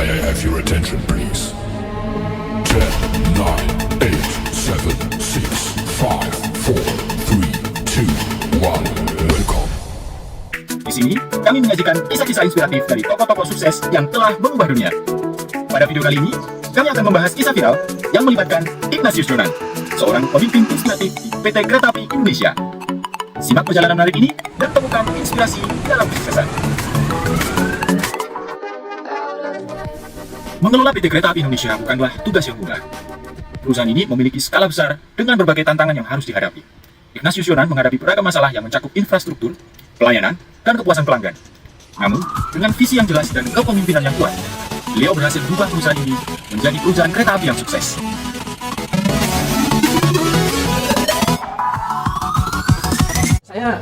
May I have your attention, please? 10, 9, 8, 7, 6, 5, 4, 3, 2, 1. Welcome. Di sini, kami menyajikan kisah-kisah inspiratif dari tokoh-tokoh sukses yang telah mengubah dunia. Pada video kali ini, kami akan membahas kisah viral yang melibatkan Ignatius Jonan, seorang pemimpin inspiratif di PT Kereta Api Indonesia. Simak perjalanan menarik ini dan temukan inspirasi dalam kesuksesan. Mengelola PT Kereta Api Indonesia bukanlah tugas yang mudah. Perusahaan ini memiliki skala besar dengan berbagai tantangan yang harus dihadapi. Ignatius Jonan menghadapi beragam masalah yang mencakup infrastruktur, pelayanan, dan kepuasan pelanggan. Namun, dengan visi yang jelas dan kepemimpinan yang kuat, beliau berhasil mengubah perusahaan ini menjadi perusahaan kereta api yang sukses. Saya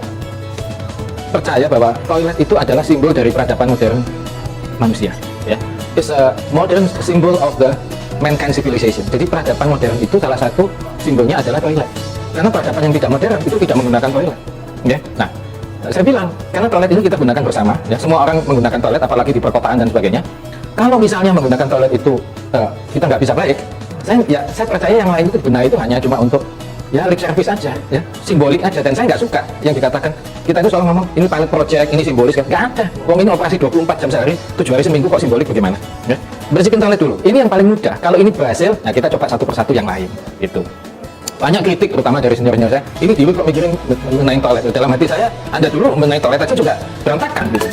percaya bahwa toilet itu adalah simbol dari peradaban modern manusia. Ya, it's a modern symbol of the mankind civilization. Jadi peradaban modern itu salah satu simbolnya adalah toilet. Karena peradaban yang tidak modern itu tidak menggunakan toilet. Ya, nah, saya bilang karena toilet itu kita gunakan bersama. Ya, semua orang menggunakan toilet, apalagi di perkotaan dan sebagainya. Kalau misalnya menggunakan toilet itu kita nggak bisa baik, saya percaya yang lain itu guna itu hanya cuma untuk ya lip service aja, ya simbolik aja. Dan saya nggak suka yang dikatakan kita itu selalu ngomong ini pilot project, ini simbolis, kan nggak ada. Wong ini operasi 24 jam sehari, 7 hari seminggu, kok simbolik bagaimana? Ya, bersihkan toilet dulu. Ini yang paling mudah. Kalau ini berhasil, nah kita coba satu persatu yang lain. Itu banyak kritik, terutama dari senior-senior saya. Ini dulu kok mikirin menaik toilet. Dalam hati saya, Anda dulu menaik toilet aja juga berantakan gitu.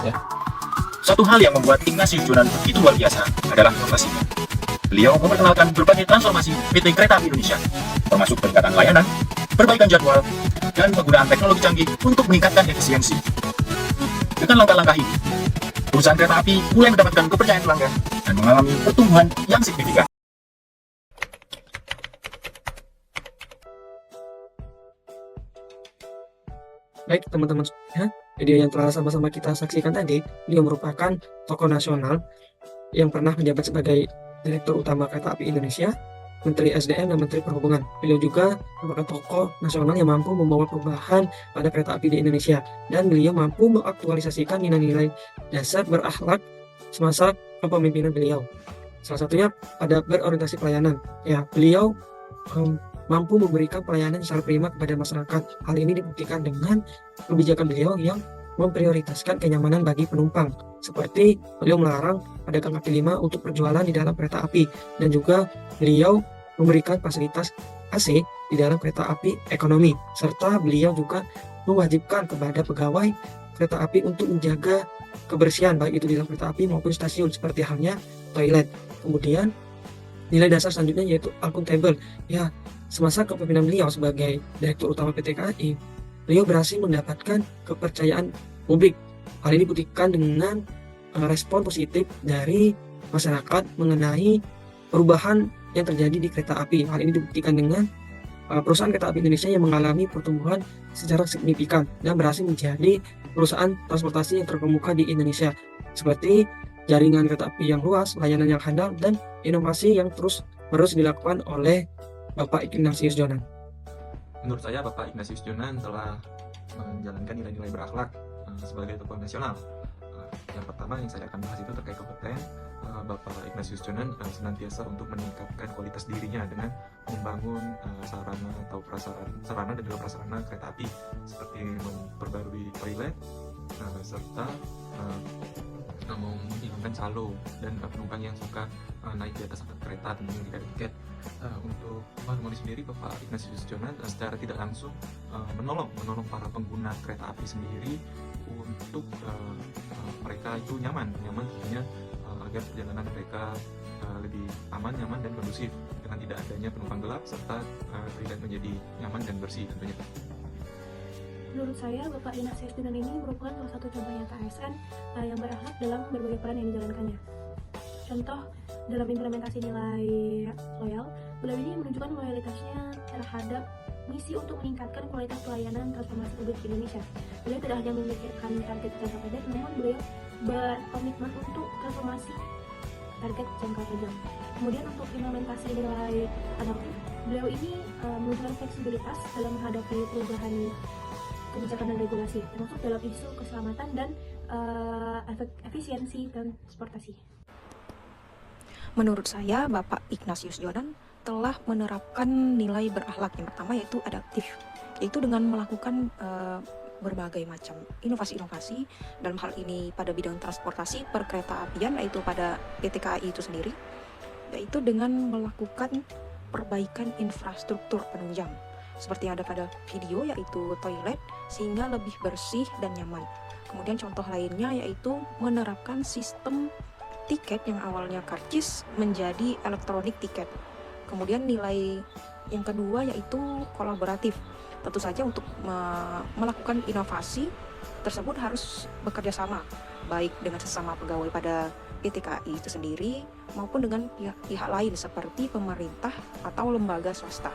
Ya. Satu hal yang membuat Ignatius Jonan begitu luar biasa adalah inovasinya. Beliau memperkenalkan berbagai transformasi PT Kereta Api Indonesia, termasuk peningkatan layanan, perbaikan jadwal, dan penggunaan teknologi canggih untuk meningkatkan efisiensi. Dengan langkah-langkah ini, perusahaan kereta api mulai mendapatkan kepercayaan pelanggan dan mengalami pertumbuhan yang signifikan. Baik teman-teman, ya, video yang telah sama-sama kita saksikan tadi, beliau merupakan tokoh nasional yang pernah menjabat sebagai Direktur Utama Kereta Api Indonesia, Menteri SDM, dan Menteri Perhubungan. Beliau juga merupakan tokoh nasional yang mampu membawa perubahan pada kereta api di Indonesia, dan beliau mampu mengaktualisasikan nilai-nilai dasar berakhlak semasa kepemimpinan beliau. Salah satunya pada berorientasi pelayanan. Ya, beliau mampu memberikan pelayanan secara prima kepada masyarakat. Hal ini dibuktikan dengan kebijakan beliau yang memprioritaskan kenyamanan bagi penumpang, seperti beliau melarang pedagang kaki lima untuk berjualan di dalam kereta api, dan juga beliau memberikan fasilitas AC di dalam kereta api ekonomi, serta beliau juga mewajibkan kepada pegawai kereta api untuk menjaga kebersihan baik itu di dalam kereta api maupun stasiun, seperti halnya toilet. Kemudian nilai dasar selanjutnya yaitu akuntabel. Ya, semasa kepemimpinan beliau sebagai Direktur Utama PT KAI, beliau berhasil mendapatkan kepercayaan publik. Hal ini dibuktikan dengan respon positif dari masyarakat mengenai perubahan yang terjadi di kereta api. Hal ini dibuktikan dengan perusahaan kereta api Indonesia yang mengalami pertumbuhan secara signifikan dan berhasil menjadi perusahaan transportasi yang terkemuka di Indonesia, seperti jaringan kereta api yang luas, layanan yang handal, dan inovasi yang terus dilakukan oleh Bapak Ignatius Jonan. Menurut saya, Bapak Ignatius Jonan telah menjalankan nilai-nilai berakhlak sebagai tokoh nasional. Yang pertama yang saya akan bahas itu terkait kompeten. Bapak Ignatius Jonan senantiasa untuk meningkatkan kualitas dirinya dengan membangun sarana atau sarana dan juga prasarana kereta api, seperti memperbarui toilet, serta menghilangkan calo dan penumpang yang suka naik di atas atap kereta tentunya tidak ada tiket. Untuk harmoni sendiri, Bapak Ignatius Jonan secara tidak langsung menolong para pengguna kereta api sendiri untuk mereka itu nyaman tentunya, agar perjalanan mereka lebih aman, nyaman, dan kondusif dengan tidak adanya penumpang gelap, serta toilet menjadi nyaman dan bersih tentunya. Menurut saya, Bapak Ignatius Jonan ini merupakan salah satu contoh nyata ASN yang berakhlak dalam berbagai peran yang dijalankannya. Contoh, dalam implementasi nilai loyal, beliau ini menunjukkan loyalitasnya terhadap misi untuk meningkatkan kualitas pelayanan transformasi publik di Indonesia. Beliau tidak hanya memikirkan target jangka pendek, namun beliau berkomitmen untuk transformasi target jangka panjang. Kemudian untuk implementasi nilai adaptif, beliau ini menunjukkan fleksibilitas dalam menghadapi perubahan kebijakan dan regulasi, termasuk dalam isu keselamatan dan efisiensi transportasi. Menurut saya, Bapak Ignatius Jonan telah menerapkan nilai berakhlak yang pertama yaitu adaptif, yaitu dengan melakukan berbagai macam inovasi-inovasi dalam hal ini pada bidang transportasi perkereta apian, yaitu pada PT KAI itu sendiri, yaitu dengan melakukan perbaikan infrastruktur penunjang seperti yang ada pada video, yaitu toilet sehingga lebih bersih dan nyaman. Kemudian contoh lainnya yaitu menerapkan sistem tiket yang awalnya karcis menjadi elektronik tiket. Kemudian nilai yang kedua yaitu kolaboratif. Tentu saja untuk melakukan inovasi tersebut harus bekerja sama, baik dengan sesama pegawai pada PT KAI itu sendiri maupun dengan pihak lain seperti pemerintah atau lembaga swasta.